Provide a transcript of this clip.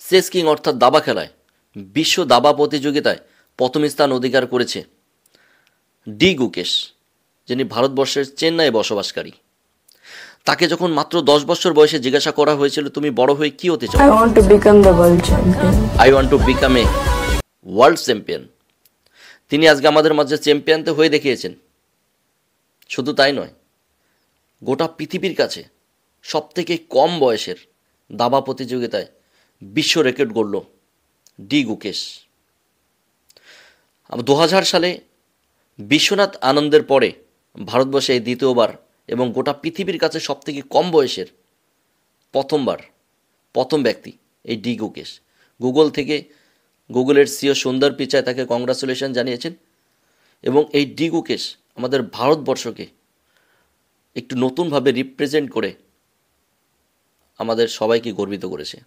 Chess king অর্থাৎ দাবা খেলায় বিশ্ব দাবা প্রতিযোগিতায় প্রথম স্থান অধিকার করেছে ডি গুকেশ, যিনি ভারতবর্ষের চেন্নাইয়ে বসবাসকারী। তাকে যখন মাত্র 10 বছর বয়সে জিজ্ঞাসা করা হয়েছিল তুমি বড় হয়ে কি হতে চাও, I want to become the world champion. I want to become a world champion. তিনি আজকে আমাদের মাঝে চ্যাম্পিয়ন তো হয়ে দেখিয়েছেন। শুধু তাই নয়, গোটা পৃথিবীর কাছে সবথেকে কম বয়সের দাবা প্রতিযোগিতায় বিশ্ব রেকর্ড গড়ল ডি গুকেশ। 2000 সালে বিশ্বনাথ আনন্দের পরে ভারতবর্ষে এই দ্বিতীয়বার এবং গোটা পৃথিবীর কাছে সবথেকে কম বয়সের প্রথম ব্যক্তি এই ডি গুকেশ। গুগলের সিও সুন্দর পিচাই তাকে কংগ্রাচুলেশন জানিয়েছেন এবং এই ডি গুকেশ আমাদের ভারতবর্ষকে একটু নতুনভাবে রিপ্রেজেন্ট করে আমাদের সবাইকে গর্বিত করেছে।